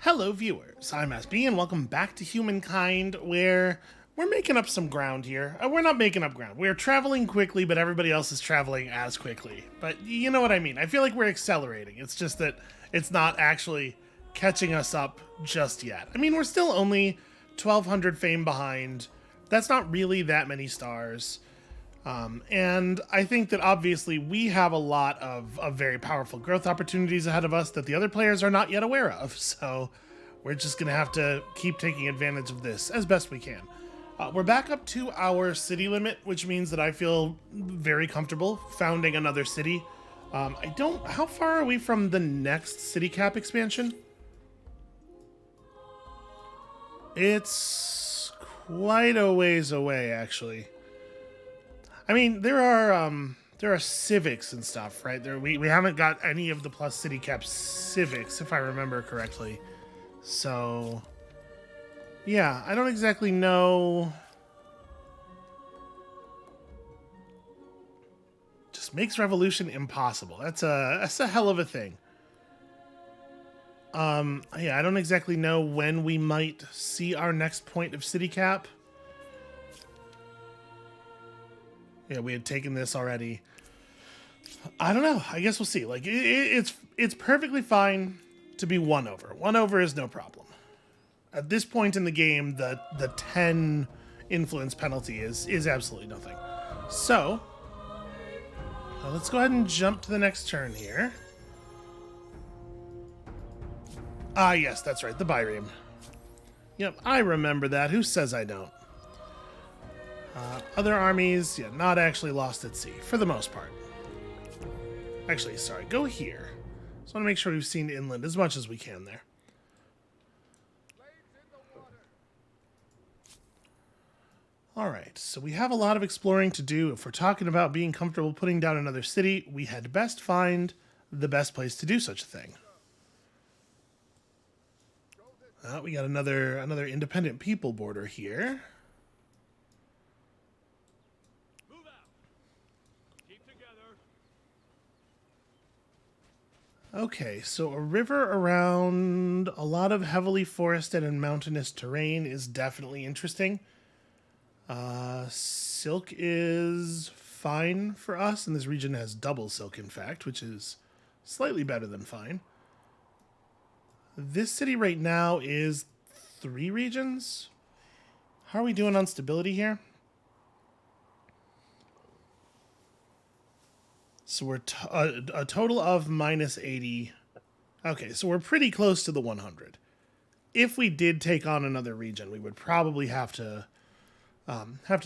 Hello viewers, I'm SB and welcome back to Humankind, where we're making up some ground here. We're not making up ground. We're traveling quickly, but everybody else is traveling as quickly. But you know what I mean. I feel like we're accelerating. It's just that it's not actually catching us up just yet. I mean, we're still only 1,200 fame behind. That's not really that many stars. And I think that obviously we have a lot of very powerful growth opportunities ahead of us that the other players are not yet aware of. So we're just going to have to keep taking advantage of this as best we can. We're back up to our city limit, which means that I feel very comfortable founding another city. How far are we from the next city cap expansion? It's quite a ways away, actually. I mean, there are civics and stuff, right? We haven't got any of the plus city cap civics, if I remember correctly. So, yeah, I don't exactly know. Just makes revolution impossible. That's a hell of a thing. Yeah, I don't exactly know when we might see our next point of city cap. Yeah, we had taken this already. I don't know. I guess we'll see. Like, it's perfectly fine to be one over. One over is no problem. At this point in the game, the 10 influence penalty is absolutely nothing. So, let's go ahead and jump to the next turn here. Ah, yes, that's right. The Byreme. Yep, I remember that. Who says I don't? Other armies, yeah, not actually lost at sea, for the most part. Actually, sorry, go here. Just want to make sure we've seen inland as much as we can there. Alright, so we have a lot of exploring to do. If we're talking about being comfortable putting down another city, we had best find the best place to do such a thing. We got another independent people border here. Okay, so a river around a lot of heavily forested and mountainous terrain is definitely interesting. Silk is fine for us, and this region has double silk, in fact, which is slightly better than fine. This city right now is 3 regions. How are we doing on stability here? So we're a total of minus 80. Okay, so we're pretty close to the 100. If we did take on another region, we would probably have to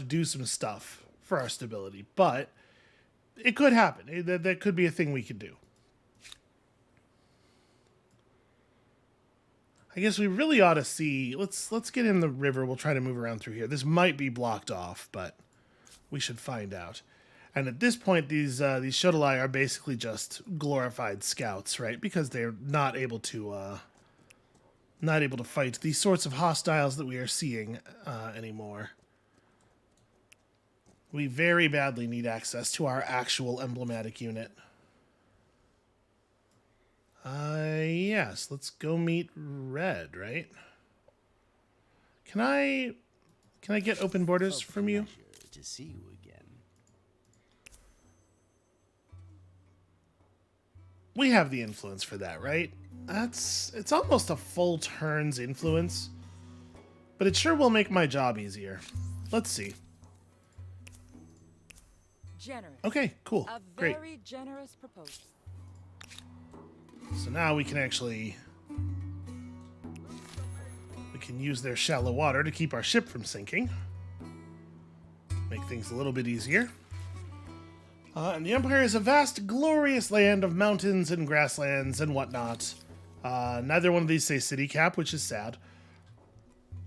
do some stuff for our stability. But it could happen. That could be a thing we could do. I guess we really ought to see. Let's get in the river. We'll try to move around through here. This might be blocked off, but we should find out. And at this point, these Shodelai are basically just glorified scouts, right? Because they're not able to fight these sorts of hostiles that we are seeing anymore. We very badly need access to our actual emblematic unit. Yes, let's go meet Red, right? Can I get open borders from you? To see you again. We have the influence for that, right? It's almost a full turn's influence. But it sure will make my job easier. Let's see. Generous. Okay, cool. A Great. very generous proposal. So now we can use their shallow water to keep our ship from sinking. Make things a little bit easier. And the Empire is a vast, glorious land of mountains and grasslands and whatnot. Neither one of these say city cap, which is sad.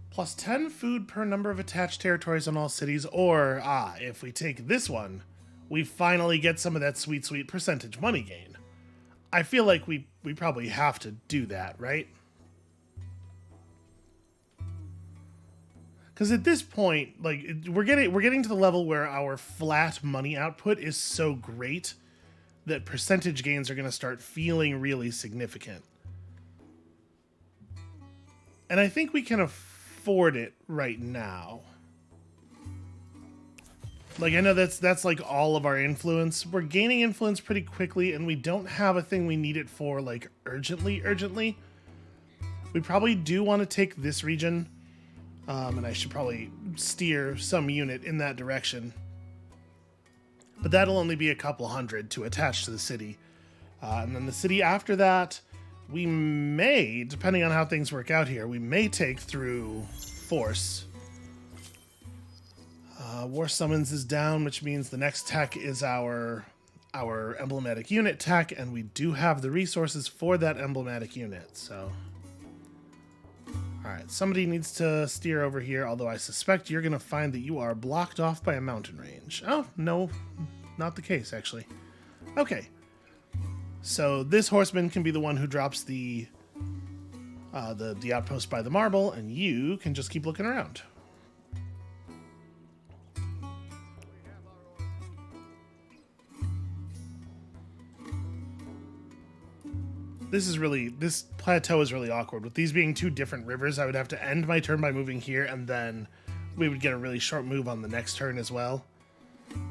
Plus 10 food per number of attached territories on all cities, or, if we take this one, we finally get some of that sweet, sweet percentage money gain. I feel like we probably have to do that, right? Because at this point, like, we're getting to the level where our flat money output is so great that percentage gains are going to start feeling really significant. And I think we can afford it right now. Like, I know that's like all of our influence. We're gaining influence pretty quickly, and we don't have a thing we need it for, like, urgently. We probably do want to take this region, and I should probably steer some unit in that direction. But that'll only be a couple hundred to attach to the city. And then the city after that, we may, depending on how things work out here, we may take through force. War Summons is down, which means the next tech is our emblematic unit tech, and we do have the resources for that emblematic unit, so... Alright, somebody needs to steer over here, although I suspect you're going to find that you are blocked off by a mountain range. Oh, no, not the case, actually. Okay. So this horseman can be the one who drops the outpost by the marble, and you can just keep looking around. This plateau is really awkward. With these being two different rivers, I would have to end my turn by moving here, and then we would get a really short move on the next turn as well.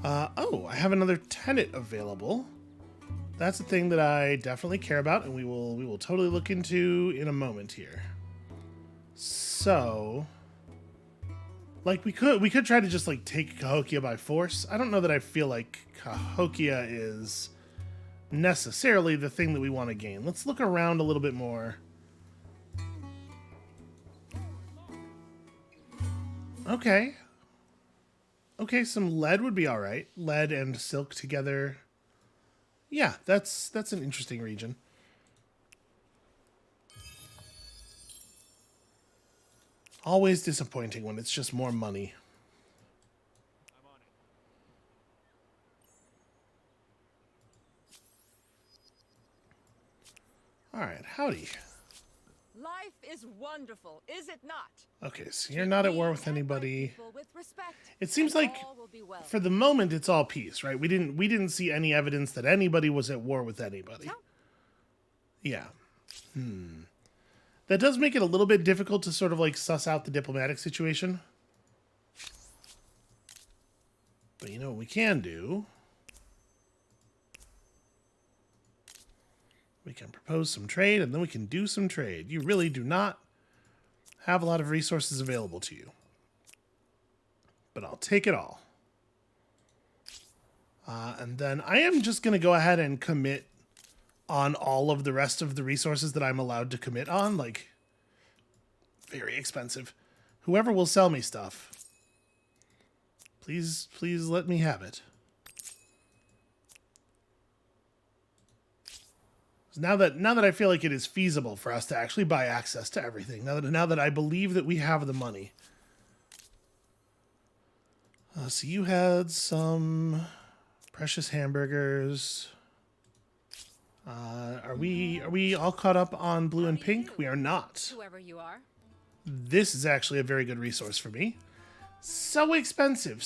Oh, I have another tenant available. That's a thing that I definitely care about, and we will totally look into in a moment here. So, like, we could try to just, like, take Cahokia by force. I don't know that I feel like Cahokia is necessarily the thing that we want to gain. Let's look around a little bit more. Okay. Okay, some lead would be all right. Lead and silk together. Yeah, that's an interesting region. Always disappointing when it's just more money. All right, howdy. Life is wonderful, is it not? Okay, so you're not at war with anybody. With respect, It seems like well. for the moment it's all peace, right? We didn't see any evidence that anybody was at war with anybody. Yeah. That does make it a little bit difficult to sort of like suss out the diplomatic situation. But you know what we can do? We can propose some trade, and then we can do some trade. You really do not have a lot of resources available to you. But I'll take it all. And then I am just going to go ahead and commit on all of the rest of the resources that I'm allowed to commit on. Like, very expensive. Whoever will sell me stuff, please let me have it. Now that I feel like it is feasible for us to actually buy access to everything, now that I believe that we have the money. So you had some precious hamburgers. Are we all caught up on blue and pink? We are not. Whoever you are. This is actually a very good resource for me. So expensive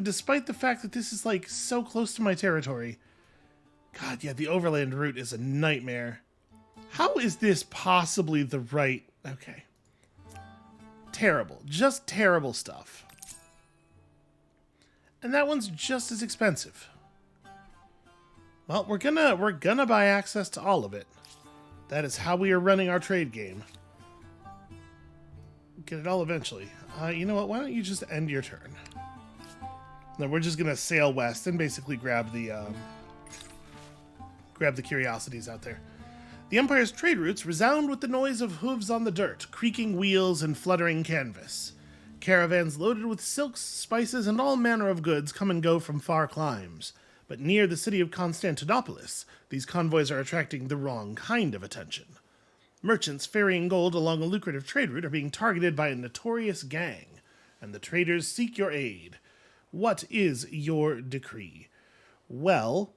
despite the fact that this is like so close to my territory. God, yeah, the overland route is a nightmare. How is this possibly the right... Okay. Terrible. Just terrible stuff. And that one's just as expensive. Well, we're gonna buy access to all of it. That is how we are running our trade game. Get it all eventually. You know what? Why don't you just end your turn? No, we're just gonna sail west and basically grab the curiosities out there. The Empire's trade routes resound with the noise of hooves on the dirt, creaking wheels and fluttering canvas. Caravans loaded with silks, spices, and all manner of goods come and go from far climes. But near the city of Constantinopolis, these convoys are attracting the wrong kind of attention. Merchants ferrying gold along a lucrative trade route are being targeted by a notorious gang, and the traders seek your aid. What is your decree? Well,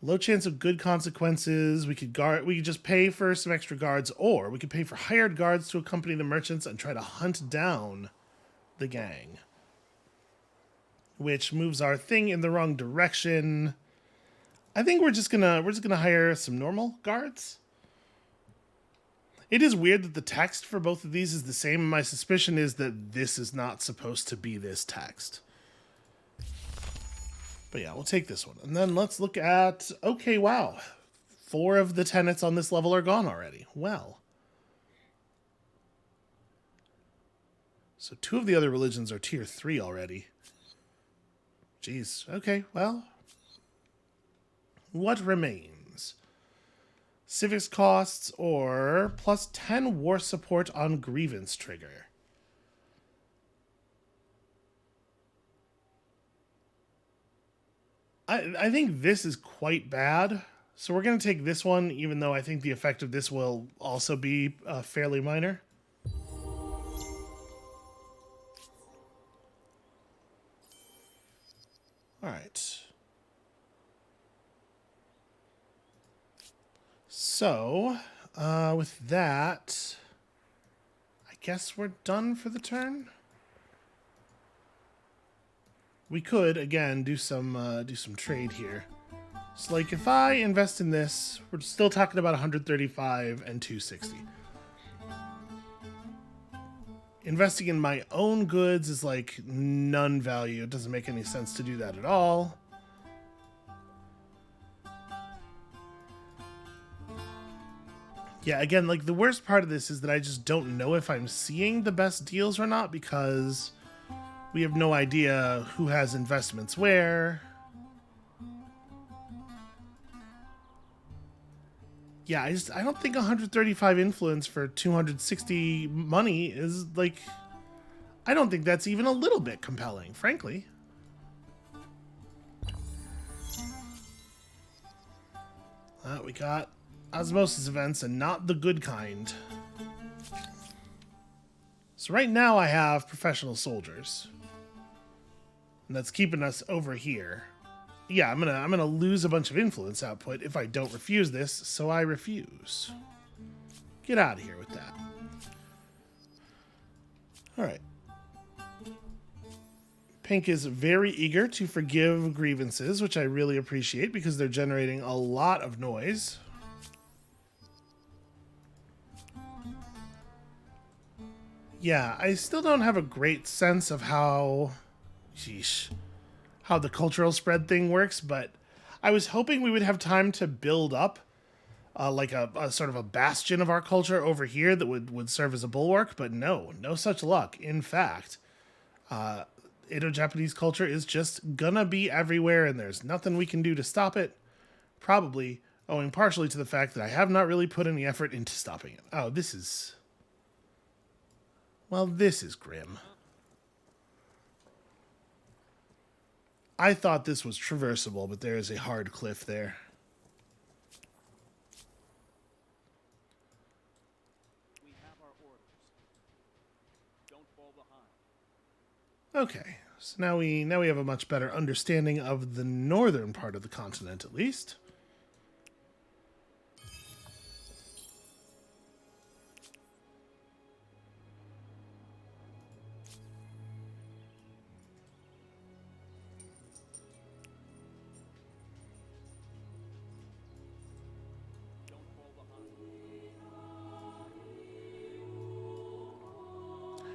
low chance of good consequences. We could just pay for some extra guards, or we could pay for hired guards to accompany the merchants and try to hunt down the gang. Which moves our thing in the wrong direction. I think we're just gonna hire some normal guards. It is weird that the text for both of these is the same. My suspicion is that this is not supposed to be this text. But yeah, we'll take this one. And then let's look at... Okay, wow. 4 of the tenants on this level are gone already. Well. So 2 of the other religions are tier 3 already. Jeez. Okay, well. What remains? Civics costs or plus 10 war support on grievance trigger. I think this is quite bad. So we're going to take this one, even though I think the effect of this will also be fairly minor. All right. So, with that, I guess we're done for the turn. We could again do some trade here. So, like, if I invest in this, we're still talking about 135 and 260. Investing in my own goods is like none value. It doesn't make any sense to do that at all. Yeah, again, like the worst part of this is that I just don't know if I'm seeing the best deals or not because we have no idea who has investments where. Yeah, I don't think 135 influence for 260 money is like... I don't think that's even a little bit compelling, frankly. We got osmosis events and not the good kind. So right now I have professional soldiers. And that's keeping us over here. Yeah, I'm gonna lose a bunch of influence output if I don't refuse this, so I refuse. Get out of here with that. Alright. Pink is very eager to forgive grievances, which I really appreciate because they're generating a lot of noise. Yeah, I still don't have a great sense of how... Sheesh. How the cultural spread thing works, but I was hoping we would have time to build up like a sort of a bastion of our culture over here that would serve as a bulwark, but no such luck. In fact, Indo-Japanese culture is just gonna be everywhere and there's nothing we can do to stop it, probably owing partially to the fact that I have not really put any effort into stopping it. Oh, this is... Well, this is grim. I thought this was traversable, but there is a hard cliff there. We have our orders. Don't fall behind. Okay, so now we have a much better understanding of the northern part of the continent, at least.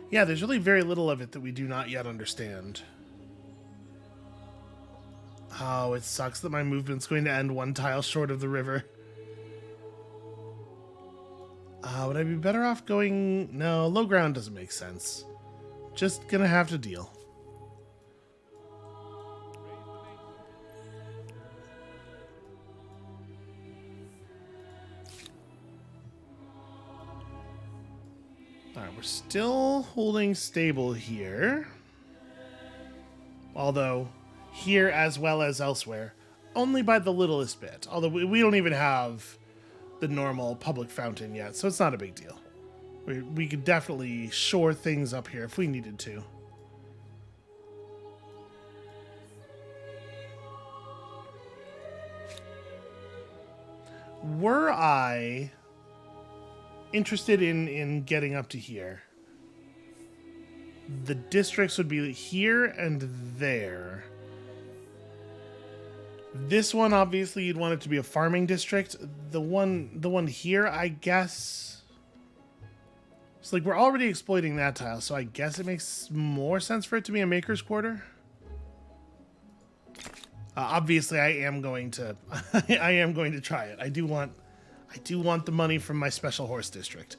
Yeah, there's really very little of it that we do not yet understand. Oh, it sucks that my movement's going to end one tile short of the river. Would I be better off going... No, low ground doesn't make sense. Just gonna have to deal. Alright, we're still holding stable here. Although, here as well as elsewhere, only by the littlest bit. Although we don't even have the normal public fountain yet, so it's not a big deal. We could definitely shore things up here if we needed to. Were I interested in getting up to here, the districts would be here and there. This one, obviously, you'd want it to be a farming district. The one here, I guess... So, like, we're already exploiting that tile, so I guess it makes more sense for it to be a maker's quarter. Obviously, I am going to, I am going to try it. I do want the money from my special horse district.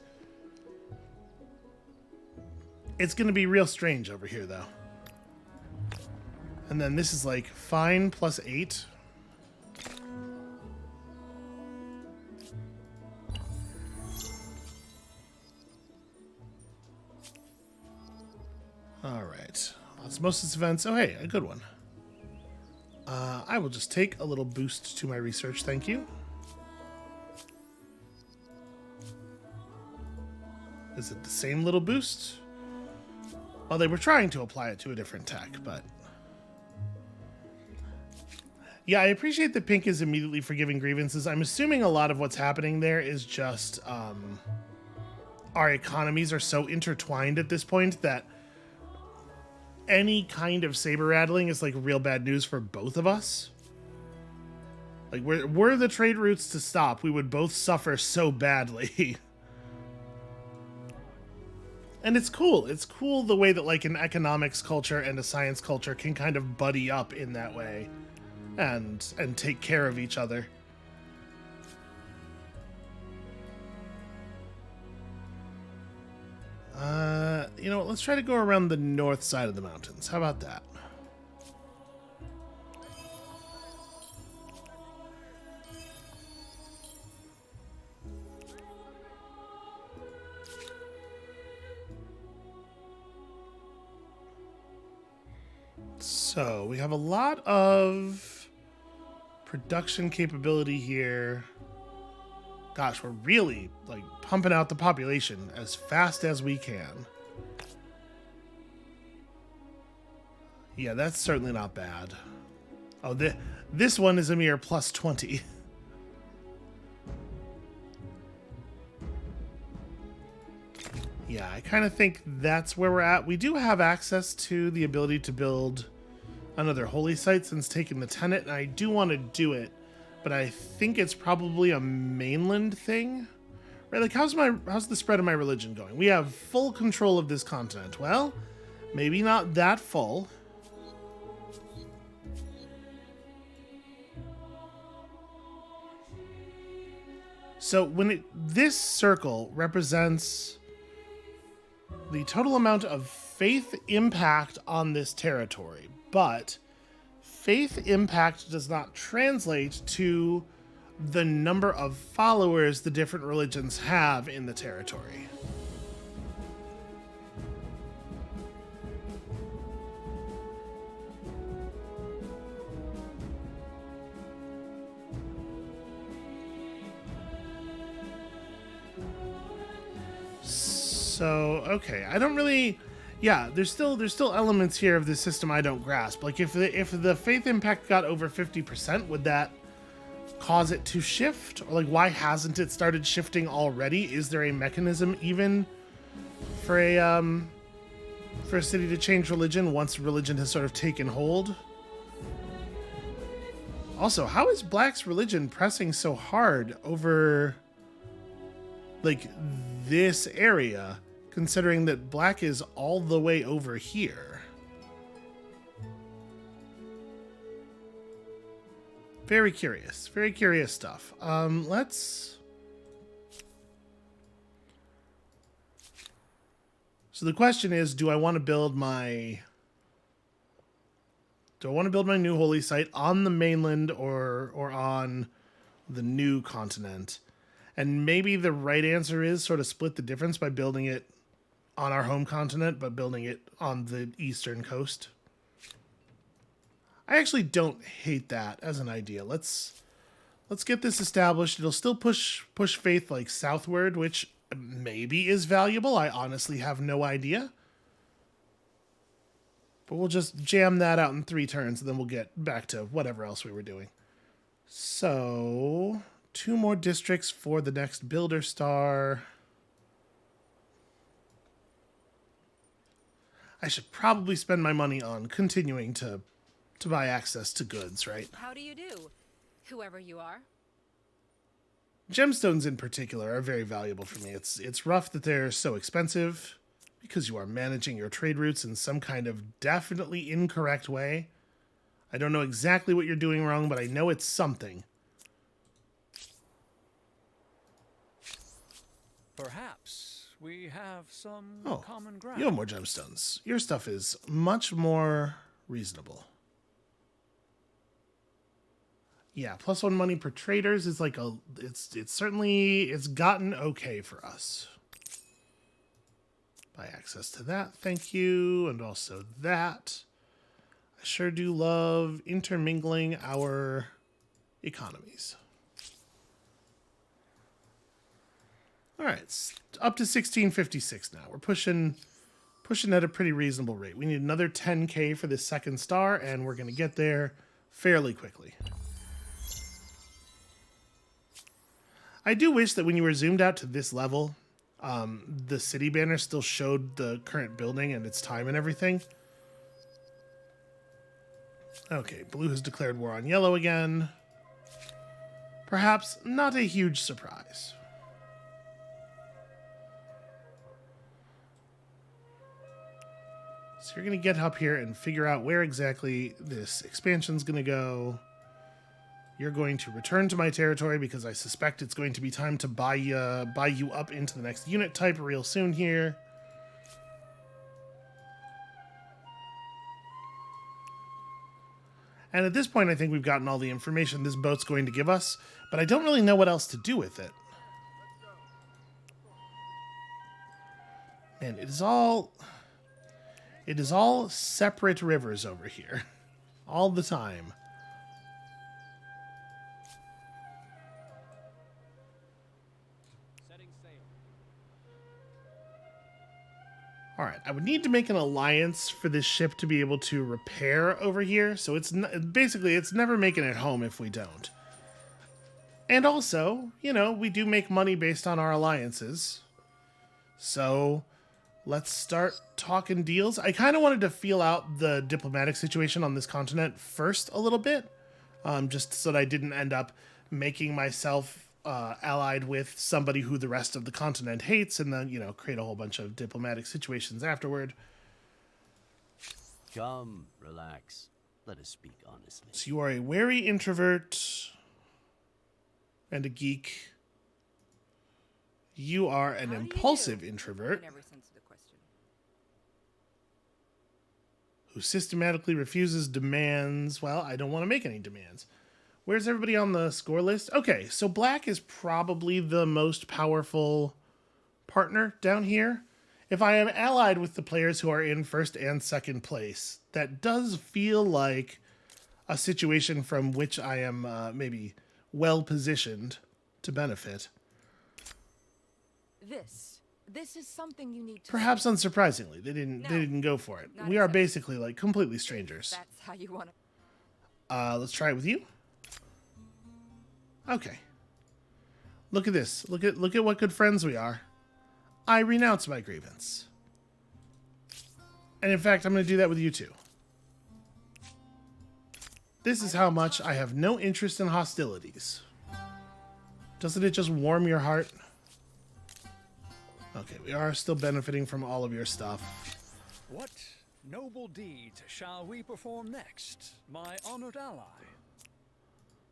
It's going to be real strange over here, though. And then this is like fine plus 8. All right. Osmosis events. Oh, hey, a good one. I will just take a little boost to my research. Thank you. Is it the same little boost? Well, they were trying to apply it to a different tech, but... Yeah, I appreciate that Pink is immediately forgiving grievances. I'm assuming a lot of what's happening there is just our economies are so intertwined at this point that any kind of saber rattling is like real bad news for both of us. Like, were the trade routes to stop, we would both suffer so badly. And it's cool. It's cool the way that like an economics culture and a science culture can kind of buddy up in that way and take care of each other. You know what? Let's try to go around the north side of the mountains. How about that? So we have a lot of production capability here. Gosh, we're really like pumping out the population as fast as we can. Yeah, that's certainly not bad. Oh, this one is a mere plus 20. Yeah, I kind of think that's where we're at. We do have access to the ability to build another holy site since taking the tenet, and I do want to do it, but I think it's probably a mainland thing. Right, like how's the spread of my religion going? We have full control of this continent. Well, maybe not that full. So this circle represents the total amount of faith impact on this territory, but faith impact does not translate to the number of followers the different religions have in the territory. So, okay, I don't really... Yeah, there's still elements here of the system I don't grasp. Like, if the faith impact got over 50%, would that cause it to shift? Or, like, why hasn't it started shifting already? Is there a mechanism even for a city to change religion once religion has sort of taken hold? Also, how is Black's religion pressing so hard over, like, this area, considering that Black is all the way over here? Very curious stuff. So the question is, do I want to build my new holy site on the mainland or on the new continent? And maybe the right answer is sort of split the difference by building it on our home continent, but building it on the eastern coast. I actually don't hate that as an idea. Let's get this established. It'll still push faith like southward, which maybe is valuable. I honestly have no idea. But we'll just jam that out in 3 turns, and then we'll get back to whatever else we were doing. So, 2 more districts for the next builder star. I should probably spend my money on continuing to buy access to goods, right? How do you do, whoever you are? Gemstones in particular are very valuable for me. It's rough that they're so expensive because you are managing your trade routes in some kind of definitely incorrect way. I don't know exactly what you're doing wrong, but I know it's something. Perhaps we have some common ground. You have more gemstones. Your stuff is much more reasonable. Yeah, +1 money per traders is like it's gotten okay for us. Buy access to that, thank you, and also that. I sure do love intermingling our economies. All right, it's up to 1656 now. We're pushing at a pretty reasonable rate. We need another 10K for this second star, and we're going to get there fairly quickly. I do wish that when you were zoomed out to this level, the city banner still showed the current building and its time and everything. Okay, blue has declared war on yellow again. Perhaps not a huge surprise. So you're going to get up here and figure out where exactly this expansion's going to go. You're going to return to my territory because I suspect it's going to be time to buy you up into the next unit type real soon here. And at this point, I think we've gotten all the information this boat's going to give us, but I don't really know what else to do with it. And it is all separate rivers over here. All the time. All right, I would need to make an alliance for this ship to be able to repair over here. So it's basically never making it home if we don't. And also, you know, we do make money based on our alliances. So let's start talking deals. I kind of wanted to feel out the diplomatic situation on this continent first a little bit, just so that I didn't end up making myself allied with somebody who the rest of the continent hates, and then, you know, create a whole bunch of diplomatic situations afterward. Come, relax. Let us speak honestly. So you are a wary introvert and a geek. You are an impulsive introvert In every sense of the question. who systematically refuses demands. Well, I don't want to make any demands. Where's everybody on the score list? Okay, so black is probably the most powerful partner down here. If I am allied with the players who are in first and second place, that does feel like a situation from which I am maybe well positioned to benefit. This is something you need to. Perhaps unsurprisingly, they didn't go for it. Not We are exactly. basically like completely strangers. That's how you want to. Let's try it with you. Okay. Look at this. Look at what good friends we are. I renounce my grievance. And in fact, I'm going to do that with you too. This is how much I have no interest in hostilities. Doesn't it just warm your heart? Okay, we are still benefiting from all of your stuff. What noble deed shall we perform next, my honored ally?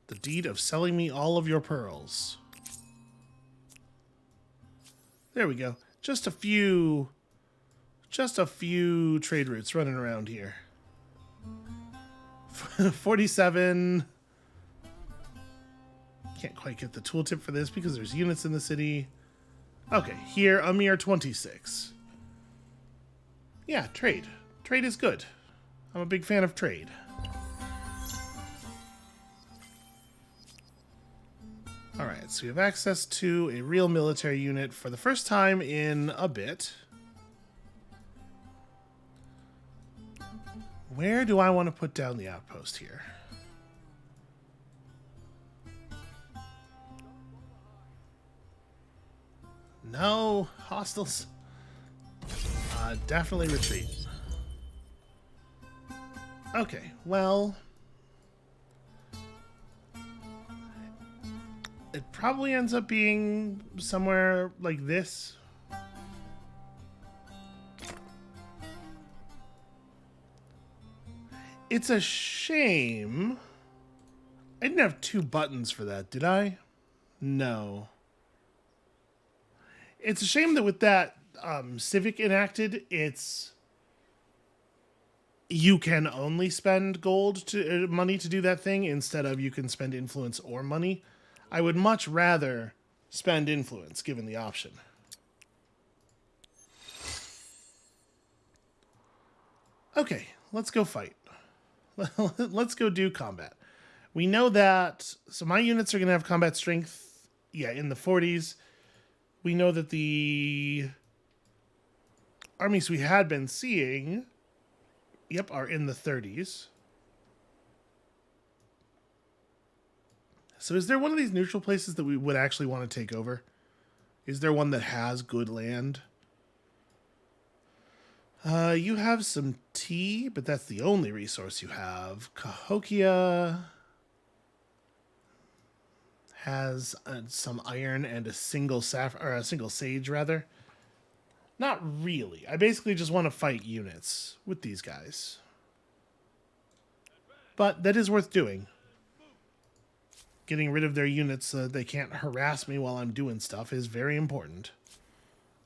The deed of selling me all of your pearls. There we go. Just a few trade routes running around here. 47. Can't quite get the tooltip for this because there's units in the city. Okay, here a mere 26. Yeah, trade. Trade is good. I'm a big fan of trade. Alright, so we have access to a real military unit for the first time in a bit. Where do I want to put down the outpost here? No, hostiles. Definitely retreat. Okay, well, It probably ends up being somewhere like this. It's a shame. I didn't have 2 buttons for that, did I? No. It's a shame that with that Civic enacted, it's... You can only spend gold to money to do that thing instead of you can spend influence or money. I would much rather spend influence given the option. Okay, let's go fight. Let's go do combat. We know that, so my units are going to have combat strength, yeah, in the 40s. We know that the armies we had been seeing, yep, are in the 30s. So is there one of these neutral places that we would actually want to take over? Is there one that has good land? You have some tea, but that's the only resource you have. Cahokia has some iron and a single a single sage, rather. Not really. I basically just want to fight units with these guys. But that is worth doing. Getting rid of their units so that they can't harass me while I'm doing stuff is very important.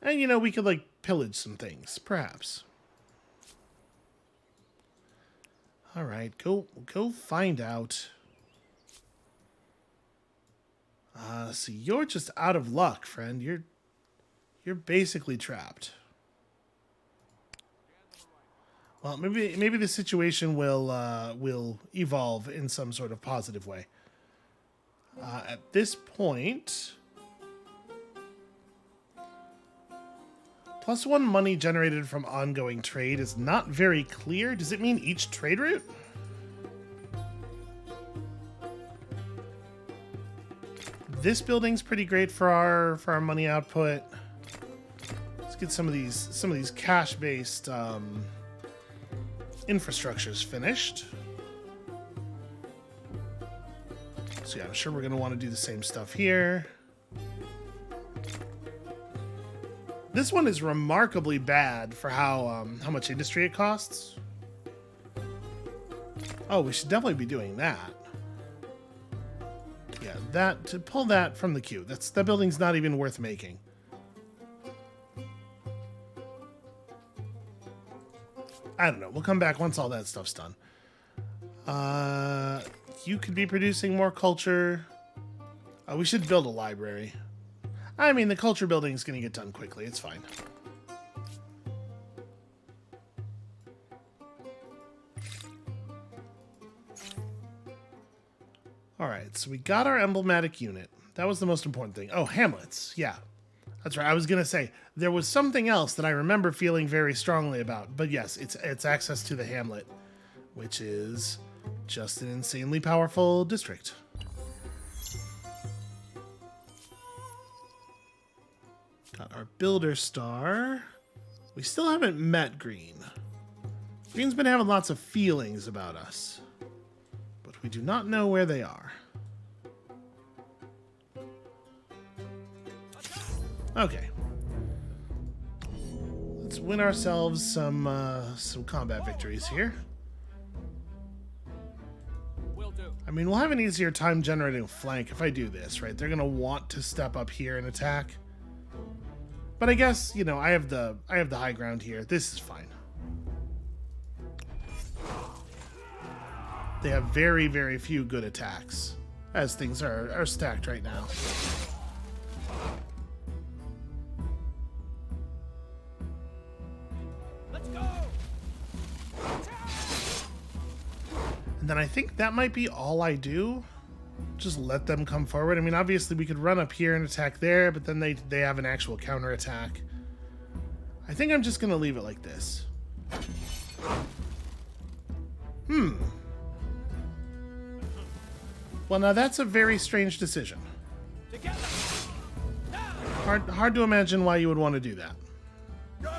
And, you know, we could, like, pillage some things, perhaps. Alright, go find out. So you're just out of luck, friend. You're basically trapped. Well, maybe the situation will evolve in some sort of positive way. At this point, +1 money generated from ongoing trade is not very clear. Does it mean each trade route? This building's pretty great for our money output. Let's get some of these cash-based infrastructures finished. So yeah, I'm sure we're going to want to do the same stuff here. This one is remarkably bad for how much industry it costs. Oh, we should definitely be doing that. Yeah, to pull that from the queue. That building's not even worth making. I don't know. We'll come back once all that stuff's done. You could be producing more culture. We should build a library. I mean, the culture building is going to get done quickly. It's fine. All right, so we got our emblematic unit. That was the most important thing. Oh, hamlets. Yeah, that's right. I was going to say, there was something else that I remember feeling very strongly about. But yes, it's access to the hamlet, which is just an insanely powerful district. Got our builder star. We still haven't met Green. Green's been having lots of feelings about us, but we do not know where they are. Okay. Let's win ourselves some combat victories here. I mean, we'll have an easier time generating a flank if I do this, right? They're gonna want to step up here and attack. But I guess, you know, I have the high ground here. This is fine. They have very, very few good attacks as things are stacked right now. Let's go. And then I think that might be all I do. Just let them come forward. I mean, obviously we could run up here and attack there, but then they have an actual counterattack. I think I'm just gonna leave it like this. Well, now that's a very strange decision. Together. Hard to imagine why you would want to do that. Go.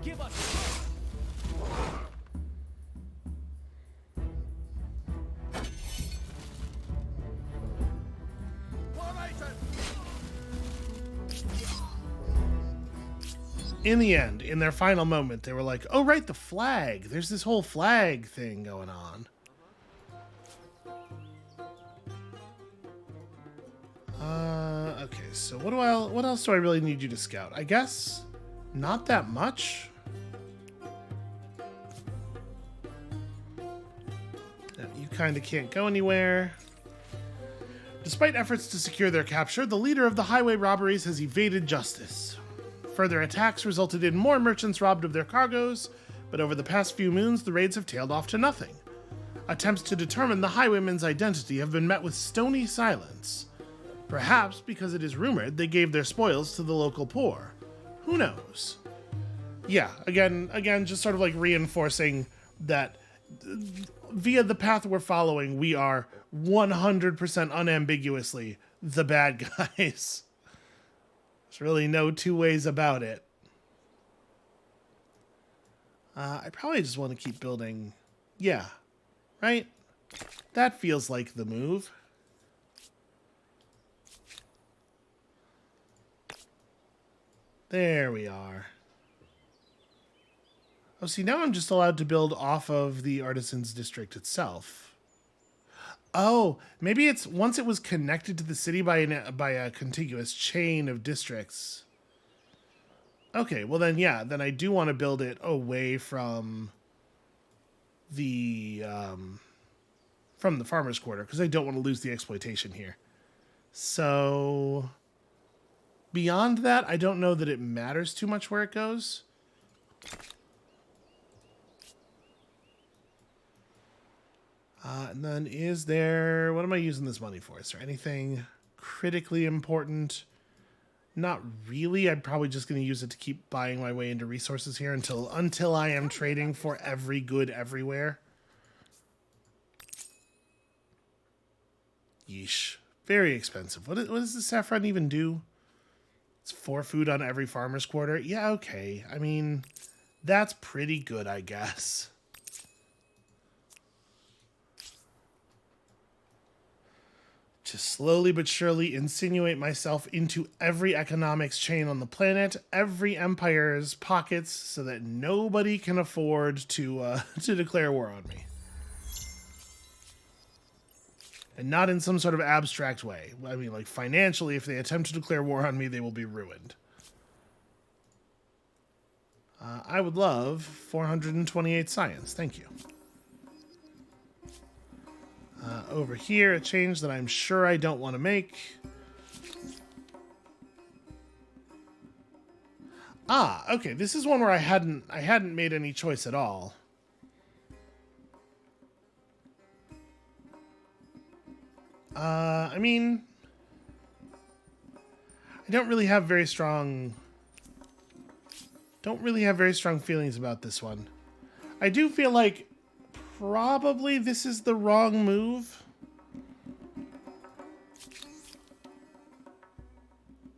Give us. In the end, in their final moment, they were like, oh, right, the flag. There's this whole flag thing going on. Okay, so what else do I really need you to scout? I guess not that much. No, you kind of can't go anywhere. Despite efforts to secure their capture, the leader of the highway robberies has evaded justice. Further attacks resulted in more merchants robbed of their cargoes, but over the past few moons, the raids have tailed off to nothing. Attempts to determine the highwaymen's identity have been met with stony silence. Perhaps because it is rumored they gave their spoils to the local poor. Who knows? Yeah, again, just sort of like reinforcing that via the path we're following, we are 100% unambiguously the bad guys. There's really no two ways about it. I probably just want to keep building. Yeah, right? That feels like the move. There we are. Oh, see, now I'm just allowed to build off of the Artisans District itself. Oh, maybe it's once it was connected to the city by a contiguous chain of districts. Okay, well then, yeah, then I do want to build it away from the farmer's quarter, because I don't want to lose the exploitation here. So beyond that, I don't know that it matters too much where it goes. And then is there... What am I using this money for? Is there anything critically important? Not really. I'm probably just going to use it to keep buying my way into resources here until I am trading for every good everywhere. Yeesh. Very expensive. What does the saffron even do? It's 4 food on every farmer's quarter. Yeah, okay. I mean, that's pretty good, I guess. To slowly but surely insinuate myself into every economics chain on the planet, every empire's pockets, so that nobody can afford to declare war on me. And not in some sort of abstract way. I mean, like, financially, if they attempt to declare war on me, they will be ruined. I would love 428 science. Thank you. Over here, a change that I'm sure I don't want to make. Ah, okay. This is one where I hadn't made any choice at all. I mean, I don't really have very strong feelings about this one. I do feel like probably this is the wrong move.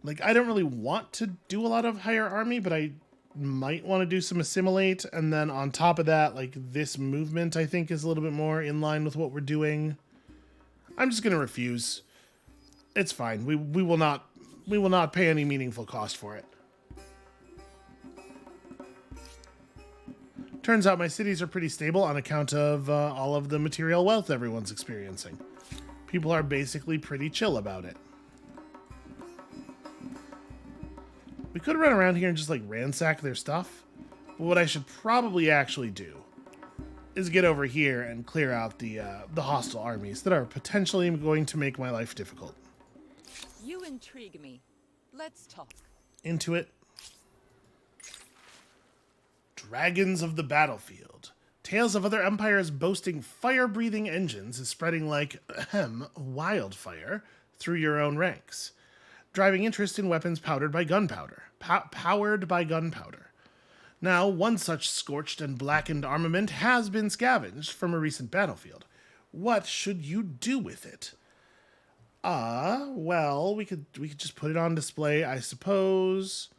Like, I don't really want to do a lot of higher army, but I might want to do some assimilate, and then on top of that, like, this movement I think is a little bit more in line with what we're doing. I'm just gonna refuse. It's fine. We will not pay any meaningful cost for it. Turns out my cities are pretty stable on account of all of the material wealth everyone's experiencing. People are basically pretty chill about it. We could run around here and just like ransack their stuff, but what I should probably actually do is get over here and clear out the hostile armies that are potentially going to make my life difficult. You intrigue me. Let's talk. Into it. Dragons of the battlefield. Tales of other empires boasting fire-breathing engines is spreading like wildfire through your own ranks, driving interest in weapons powered by gunpowder. Now, one such scorched and blackened armament has been scavenged from a recent battlefield. What should you do with it? Well, we could just put it on display, I suppose.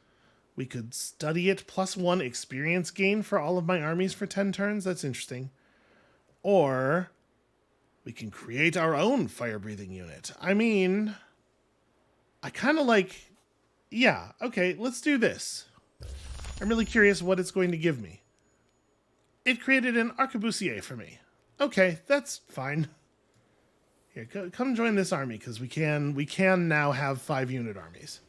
We could study it, +1 experience gain for all of my armies for 10 turns. That's interesting. Or we can create our own fire-breathing unit. I mean, I kind of like... Yeah, okay, let's do this. I'm really curious what it's going to give me. It created an arquebusier for me. Okay, that's fine. Here, come join this army, because we can now have 5-unit armies.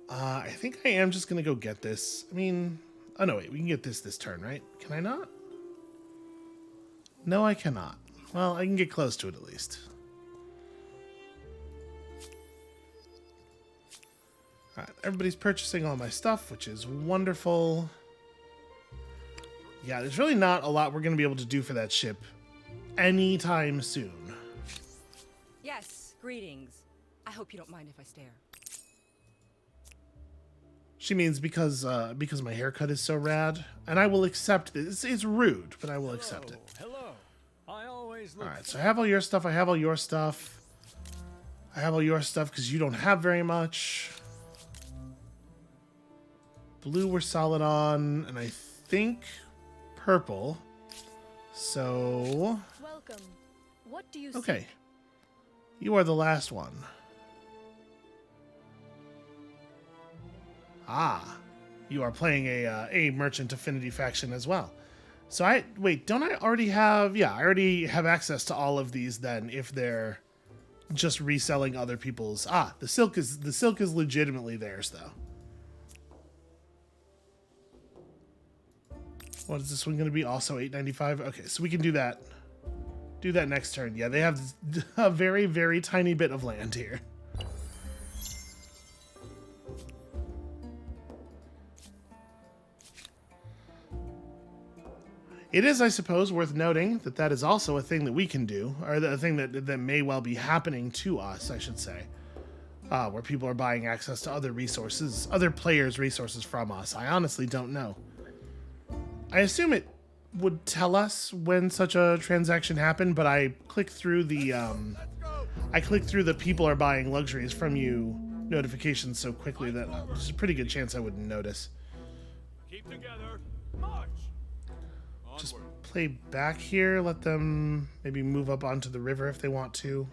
I think I am just going to go get this. I mean, oh no, wait, we can get this turn, right? Can I not? No, I cannot. Well, I can get close to it at least. Alright, everybody's purchasing all my stuff, which is wonderful. Yeah, there's really not a lot we're going to be able to do for that ship anytime soon. Yes, greetings. I hope you don't mind if I stare. She means because my haircut is so rad, and I will accept this. It's rude, but I will accept it. Hello. I always look. All right, so I have all your stuff. I have all your stuff. I have all your stuff because you don't have very much. Blue we're solid on, and I think purple. So Welcome. What do you okay, seek? you are the last one. Ah, you are playing a merchant affinity faction as well. So don't I already have? Yeah, I already have access to all of these. Then, if they're just reselling other people's, the silk is legitimately theirs though. What is this one going to be? Also $8.95. Okay, so we can do that. Do that next turn. Yeah, they have a very, very tiny bit of land here. It is, I suppose, worth noting that that is also a thing that we can do, or a thing that may well be happening to us, I should say, where people are buying access to other resources, other players' resources from us. I honestly don't know. I assume it would tell us when such a transaction happened, but I clicked through the people are buying luxuries from you notifications so quickly that there's a pretty good chance I wouldn't notice. Keep together. March. Just play back here, let them maybe move up onto the river if they want to.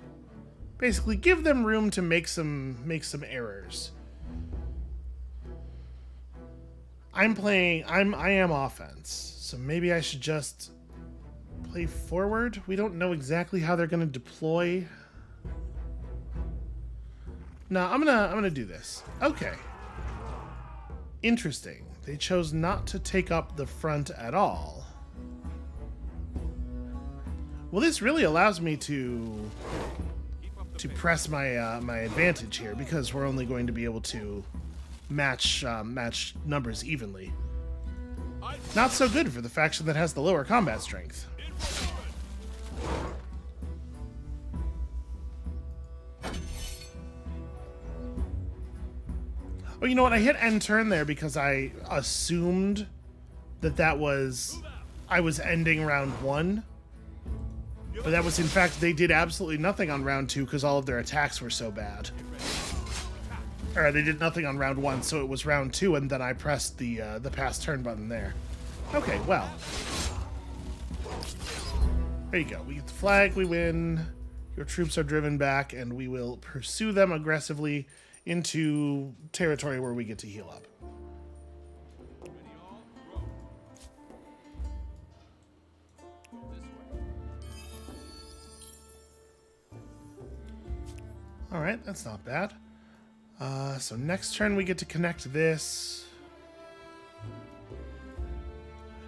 Basically, give them room to make some errors. I am offense, so maybe I should just play forward. We don't know exactly how they're gonna deploy. No, I'm gonna do this. Okay. Interesting. They chose not to take up the front at all. Well, this really allows me to press my my advantage here, because we're only going to be able to match numbers evenly. Not so good for the faction that has the lower combat strength. Oh, you know what? I hit end turn there because I assumed that I was ending round 1. But that was, in fact, they did absolutely nothing on round 2 because all of their attacks were so bad. Or they did nothing on round 1, so it was round 2, and then I pressed the pass turn button there. Okay, well. There you go. We get the flag, we win. Your troops are driven back, and we will pursue them aggressively into territory where we get to heal up. Alright, that's not bad. So next turn we get to connect this.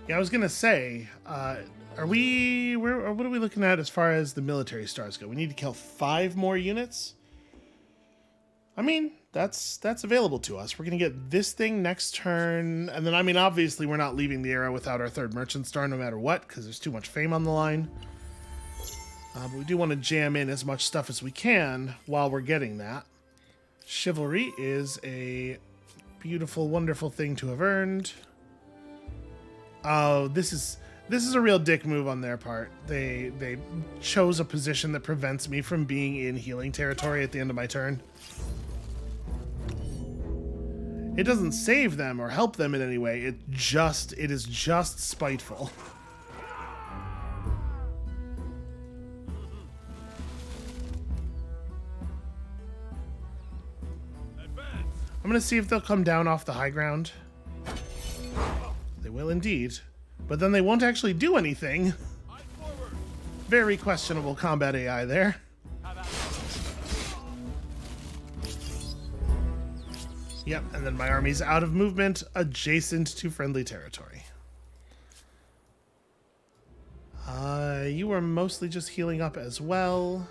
Yeah, I was gonna say, what are we looking at as far as the military stars go? We need to kill 5 more units? I mean, that's available to us. We're gonna get this thing next turn, and then, I mean, obviously we're not leaving the era without our 3rd merchant star no matter what, because there's too much fame on the line. But we do want to jam in as much stuff as we can while we're getting that. Chivalry is a beautiful, wonderful thing to have earned. Oh, this is a real dick move on their part. They chose a position that prevents me from being in healing territory at the end of my turn. It doesn't save them or help them in any way. It is just spiteful. I'm going to see if they'll come down off the high ground. They will indeed. But then they won't actually do anything. Very questionable combat AI there. Yep, and then my army's out of movement, adjacent to friendly territory. You are mostly just healing up as well.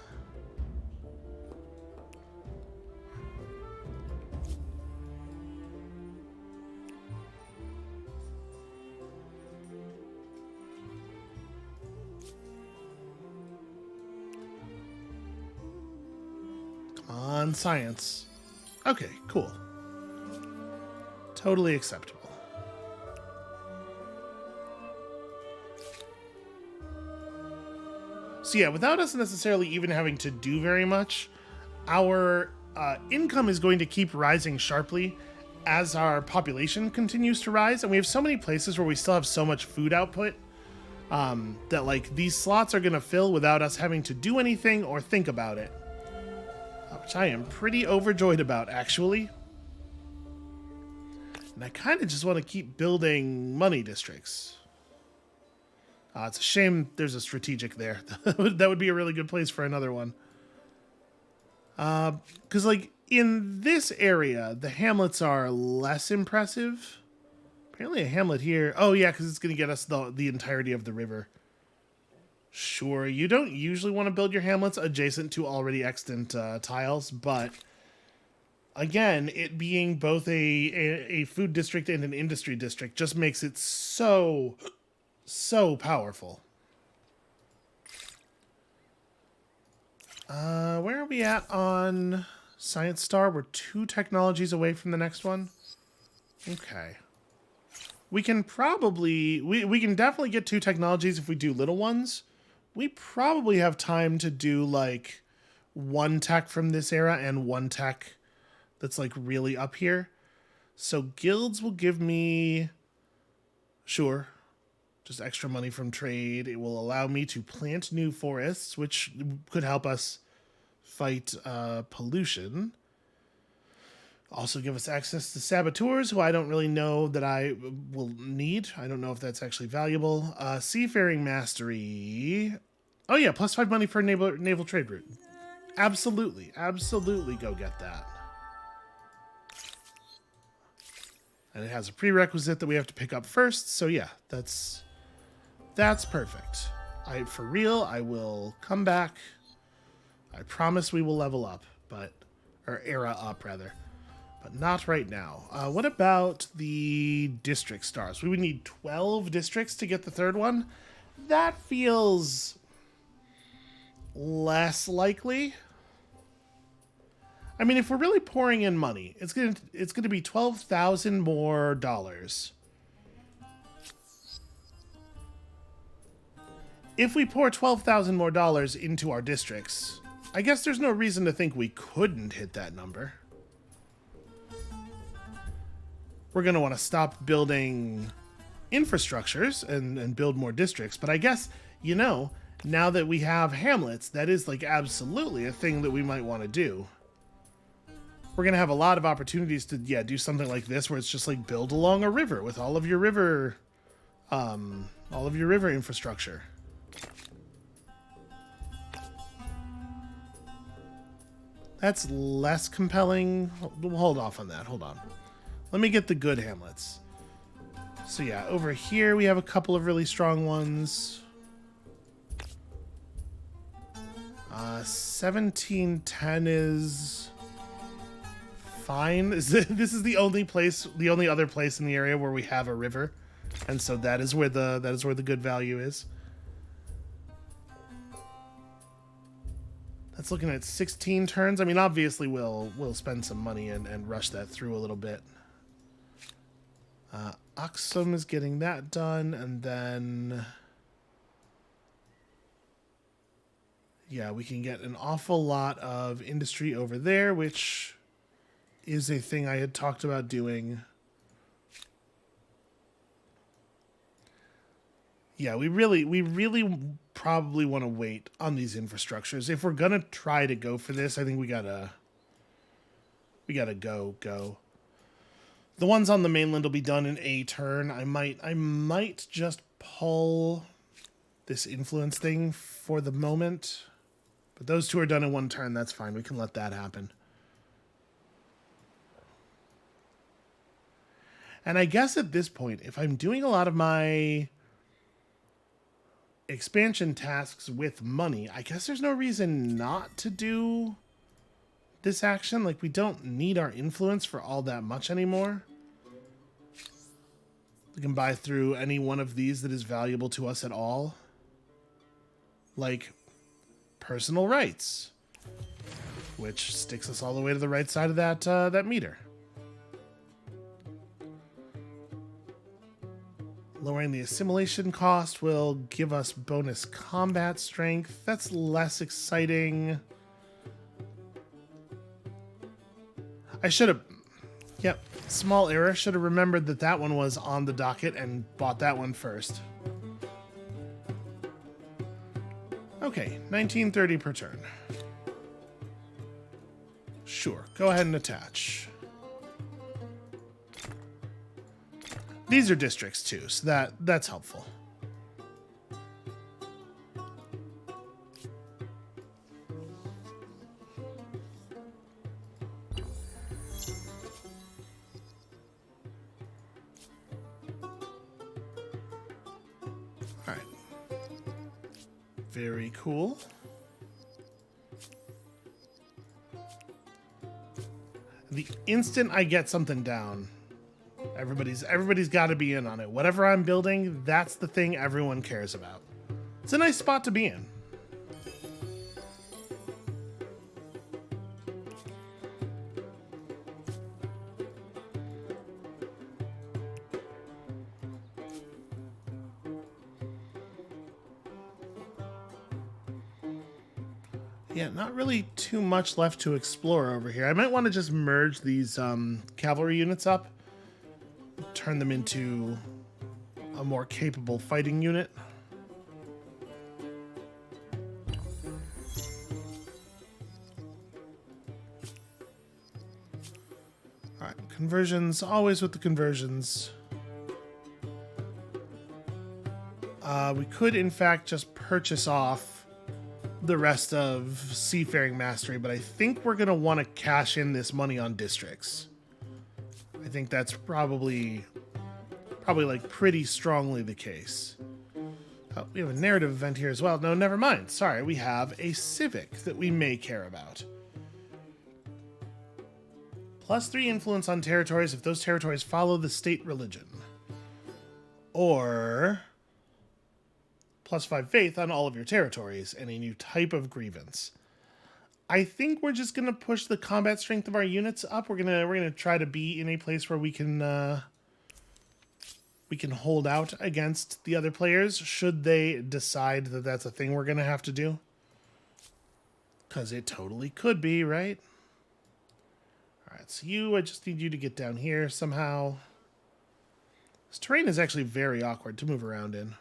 Come on, science. Okay, cool. Totally acceptable. So yeah, without us necessarily even having to do very much, our income is going to keep rising sharply as our population continues to rise. And we have so many places where we still have so much food output that like these slots are going to fill without us having to do anything or think about it. Which I am pretty overjoyed about, actually. And I kind of just want to keep building money districts. It's a shame there's a strategic there. That would be a really good place for another one. Because, like, in this area, the hamlets are less impressive. Apparently a hamlet here. Oh, yeah, because it's going to get us the entirety of the river. Sure, you don't usually want to build your hamlets adjacent to already extant tiles, but again, it being both a food district and an industry district just makes it so powerful. Where are we at on Science Star? We're 2 technologies away from the next one. Okay. We can probably... We can definitely get 2 technologies if we do little ones. We probably have time to do, like, 1 tech from this era and 1 tech that's, like, really up here. So guilds will give me... Sure. Just extra money from trade. It will allow me to plant new forests, which could help us fight pollution. Also give us access to saboteurs, who I don't really know that I will need. I don't know if that's actually valuable. Seafaring mastery. Oh yeah, +5 money for naval trade route. Absolutely, absolutely go get that. And it has a prerequisite that we have to pick up first, so yeah, that's perfect. For real, I will come back. I promise we will level up, or era up rather. But not right now. What about the district stars? We would need 12 districts to get the 3rd one. That feels less likely. I mean, if we're really pouring in money, it's gonna be 12,000 more dollars. If we pour 12,000 more dollars into our districts, I guess there's no reason to think we couldn't hit that number. We're going to want to stop building infrastructures and build more districts. But I guess, you know, now that we have hamlets, that is like absolutely a thing that we might want to do. We're going to have a lot of opportunities to, yeah, do something like this where it's just like build along a river with all of your river infrastructure. That's less compelling. We'll hold off on that. Hold on. Let me get the good hamlets. So yeah, over here we have a couple of really strong ones. 1710 is fine. This is the only other place in the area where we have a river, and so that is where the good value is. That's looking at 16 turns. I mean, obviously we'll spend some money and rush that through a little bit. Oxum is getting that done, and then yeah, we can get an awful lot of industry over there, which is a thing I had talked about doing. Yeah, we really probably want to wait on these infrastructures. If we're gonna try to go for this, I think we gotta go. The ones on the mainland will be done in a turn. I might just pull this influence thing for the moment. But those two are done in one turn. That's fine. We can let that happen. And I guess at this point, if I'm doing a lot of my expansion tasks with money, I guess there's no reason not to do this action. Like, we don't need our influence for all that much anymore. We can buy through any one of these that is valuable to us at all. Like personal rights, which sticks us all the way to the right side of that meter. Lowering the assimilation cost will give us bonus combat strength. That's less exciting. I should have... Yep, small error. Should have remembered that that one was on the docket and bought that one first. Okay, 1930 per turn. Sure, go ahead and attach. These are districts too, so that's helpful. All right. Very cool. The instant I get something down, everybody's got to be in on it. Whatever I'm building, that's the thing everyone cares about. It's a nice spot to be in. Yeah, not really too much left to explore over here. I might want to just merge these cavalry units up. Turn them into a more capable fighting unit. All right, conversions, always with the conversions. We could, in fact, just purchase off the rest of Seafaring Mastery, but I think we're going to want to cash in this money on districts. I think that's probably like pretty strongly the case. Oh, we have a narrative event here as well. No, never mind. Sorry, we have a civic that we may care about. +3 influence on territories if those territories follow the state religion. Or +5 faith on all of your territories and a new type of grievance. I think we're just gonna push the combat strength of our units up. We're gonna try to be in a place where we can hold out against the other players should they decide that that's a thing we're gonna have to do. Because it totally could be, right? All right, so I just need you to get down here somehow. This terrain is actually very awkward to move around in.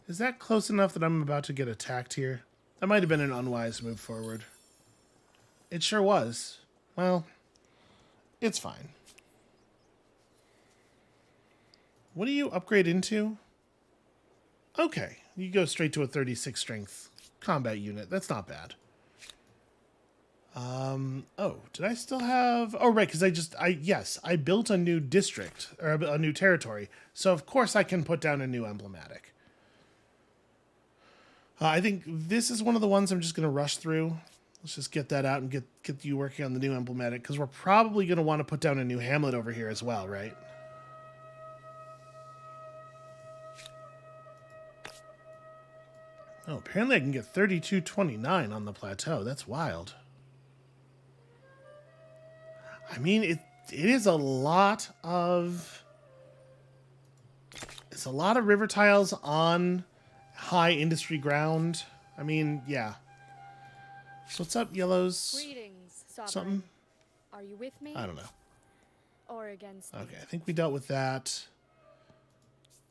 Is that close enough that I'm about to get attacked here? That might have been an unwise move forward. It sure was. Well, it's fine. What do you upgrade into? Okay, you go straight to a 36 strength combat unit. That's not bad. Oh, did I still have... Oh, right, because I built a new district, or a new territory. So, of course, I can put down a new emblematic. I think this is one of the ones I'm just going to rush through. Let's just get that out and get you working on the new emblematic, because we're probably going to want to put down a new hamlet over here as well, right? Oh, apparently I can get 3229 on the plateau. That's wild. I mean, it is a lot of... It's a lot of river tiles on high industry ground. I mean, yeah. So what's up, yellows? Greetings, Sovereign. Something? Are you with me? I don't know. Or against me? Okay, I think we dealt with that.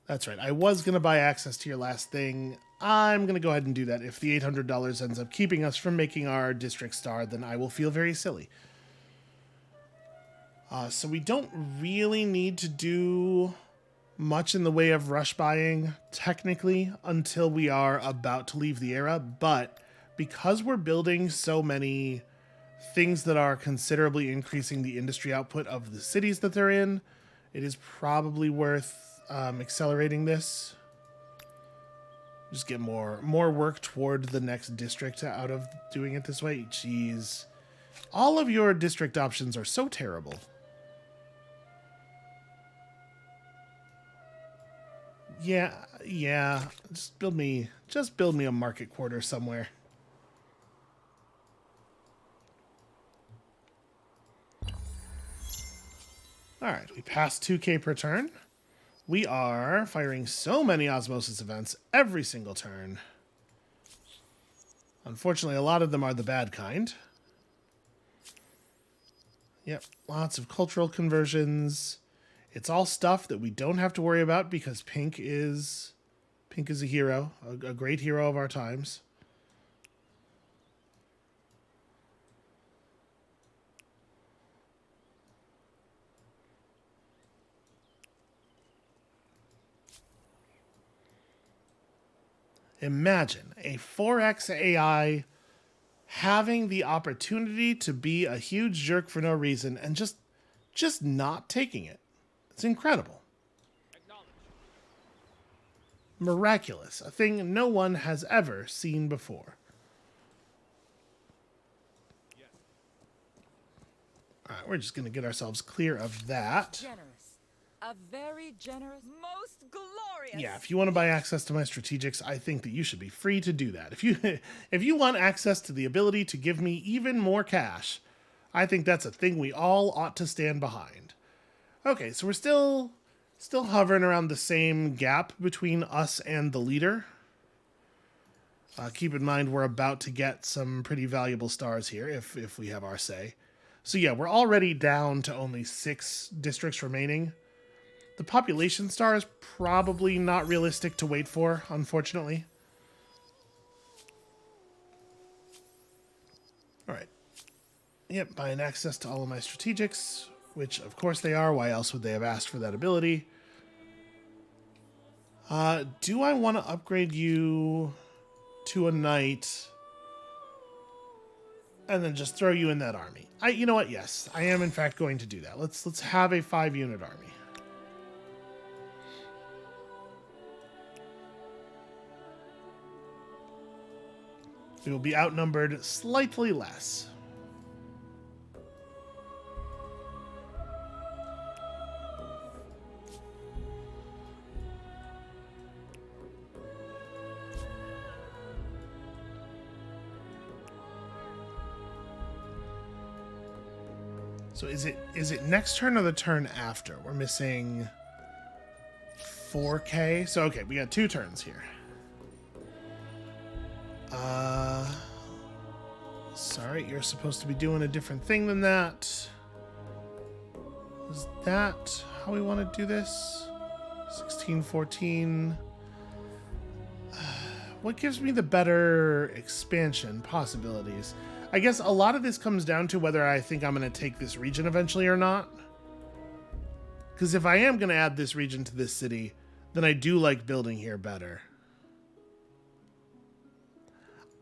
That's right. I was going to buy access to your last thing. I'm going to go ahead and do that. If the $800 ends up keeping us from making our district star, then I will feel very silly. So we don't really need to do much in the way of rush buying, technically, until we are about to leave the era. But because we're building so many things that are considerably increasing the industry output of the cities that they're in, it is probably worth accelerating this. Just get more work toward the next district out of doing it this way. Jeez. All of your district options are so terrible. Yeah. Just build me a market quarter somewhere. Alright, we passed 2K per turn. We are firing so many osmosis events every single turn. Unfortunately, a lot of them are the bad kind. Yep, lots of cultural conversions. It's all stuff that we don't have to worry about because Pink is a hero, a great hero of our times. Imagine a 4X AI having the opportunity to be a huge jerk for no reason and just not taking it. It's incredible. Miraculous. A thing no one has ever seen before. Alright, we're just going to get ourselves clear of that. Generous. A very generous, most glorious. Yeah, if you want to buy access to my strategics, I think that you should be free to do that. If you want access to the ability to give me even more cash, I think that's a thing we all ought to stand behind. Okay, so we're still hovering around the same gap between us and the leader. Keep in mind we're about to get some pretty valuable stars here if we have our say. So yeah, we're already down to only 6 districts remaining. The population star is probably not realistic to wait for, unfortunately. Alright. Yep, buying access to all of my strategics, which of course they are. Why else would they have asked for that ability? Do I want to upgrade you to a knight and then just throw you in that army? You know what? Yes, I am in fact going to do that. Let's have a 5-unit army. We will be outnumbered slightly less. So is it next turn or the turn after? We're missing 4K. So okay, we got 2 turns here. Sorry, you're supposed to be doing a different thing than that. Is that how we want to do this? 16, 14. What gives me the better expansion possibilities? I guess a lot of this comes down to whether I think I'm going to take this region eventually or not. Because if I am going to add this region to this city, then I do like building here better.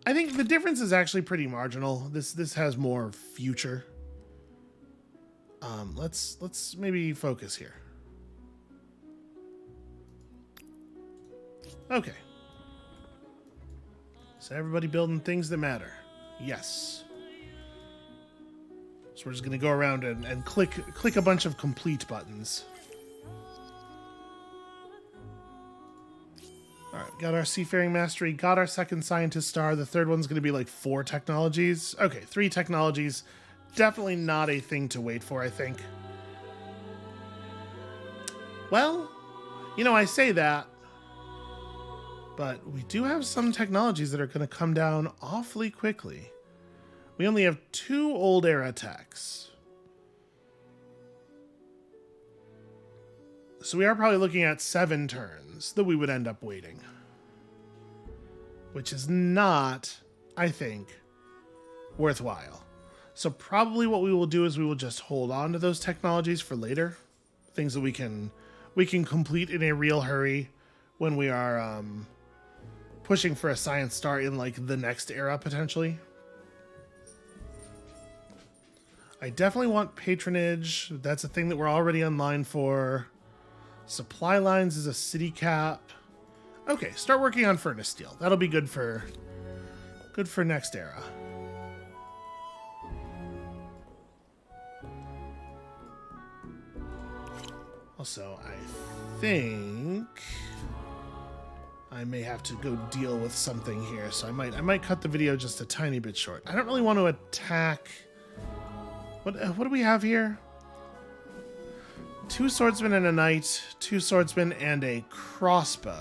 I think the difference is actually pretty marginal. This has more future. Let's maybe focus here. Okay. So everybody building things that matter. Yes. So we're just gonna go around and click a bunch of complete buttons. Alright, got our Seafaring Mastery, got our second Scientist Star. The third one's gonna be like 4 technologies. Okay, 3 technologies. Definitely not a thing to wait for, I think. Well, you know, I say that, but we do have some technologies that are going to come down awfully quickly. We only have 2 old era techs. So we are probably looking at 7 turns that we would end up waiting. which is not, I think, worthwhile. So probably what we will do is we will just hold on to those technologies for later, things that we can complete in a real hurry when we are pushing for a science star in like the next era potentially. I definitely want patronage. That's a thing that we're already online for. Supply lines is a city cap. Okay, start working on furnace steel. That'll be good for next era. Also, I think I may have to go deal with something here, so I might cut the video just a tiny bit short. I don't really want to attack. What do we have here? 2 swordsmen and a knight, 2 swordsmen and a crossbow.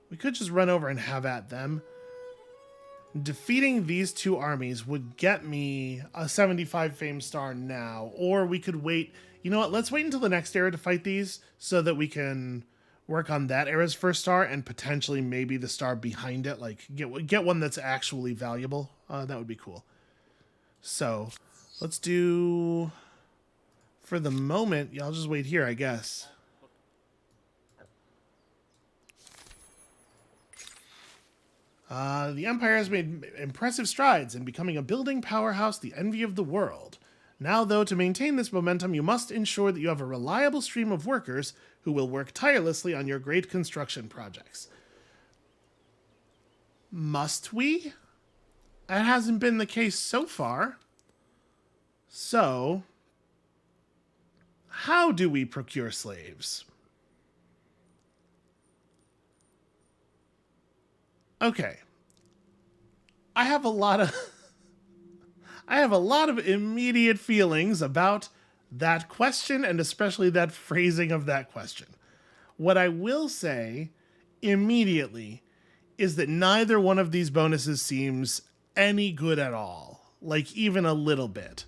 We could just run over and have at them. Defeating these 2 armies would get me a 75 fame star now, or we could wait. You know what? Let's wait until the next era to fight these so that we can work on that era's first star and potentially maybe the star behind it. Like get one that's actually valuable. That would be cool. So let's do, for the moment, yeah, I'll just wait here, I guess. The Empire has made impressive strides in becoming a building powerhouse, the envy of the world. Now, though, to maintain this momentum, you must ensure that you have a reliable stream of workers who will work tirelessly on your great construction projects. Must we? That hasn't been the case so far. So, how do we procure slaves? Okay. I have a lot of immediate feelings about that question, and especially that phrasing of that question. What I will say immediately is that neither one of these bonuses seems any good at all. Like, even a little bit.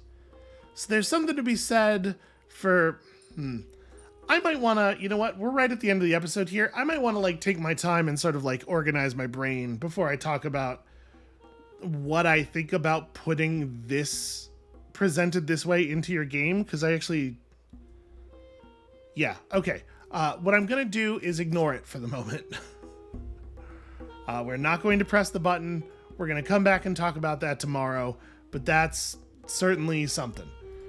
So there's something to be said for... I might want to, you know what, we're right at the end of the episode here. I might want to like take my time and sort of like organize my brain before I talk about what I think about putting this presented this way into your game. Cause I actually, yeah. Okay. What I'm going to do is ignore it for the moment. We're not going to press the button. We're going to come back and talk about that tomorrow, but that's certainly something.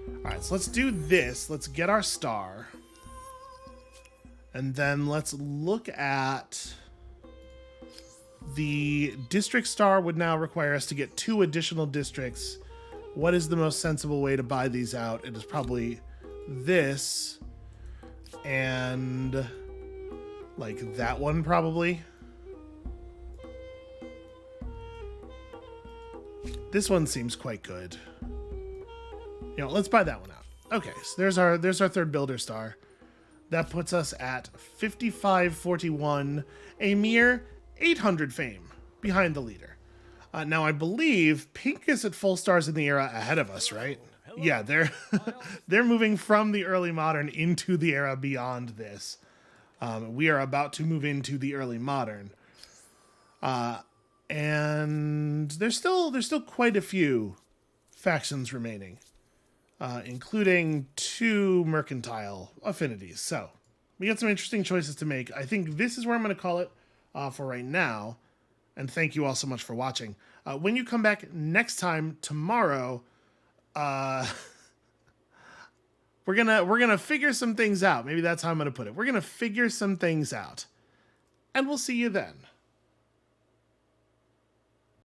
All right. So let's do this. Let's get our star. And then let's look at the district star would now require us to get 2 additional districts. What is the most sensible way to buy these out? It is probably this and like that one probably. This one seems quite good. You know, let's buy that one out. Okay, so there's our 3rd builder star. That puts us at 5541, a mere 800 fame behind the leader. Now, I believe Pink is at full stars in the era ahead of us, right? Yeah, they're moving from the early modern into the era beyond this. We are about to move into the early modern. And there's still quite a few factions remaining. Including 2 mercantile affinities. So, we got some interesting choices to make. I think this is where I'm going to call it for right now. And thank you all so much for watching. When you come back next time, tomorrow, we're gonna figure some things out. Maybe that's how I'm going to put it. We're going to figure some things out. And we'll see you then.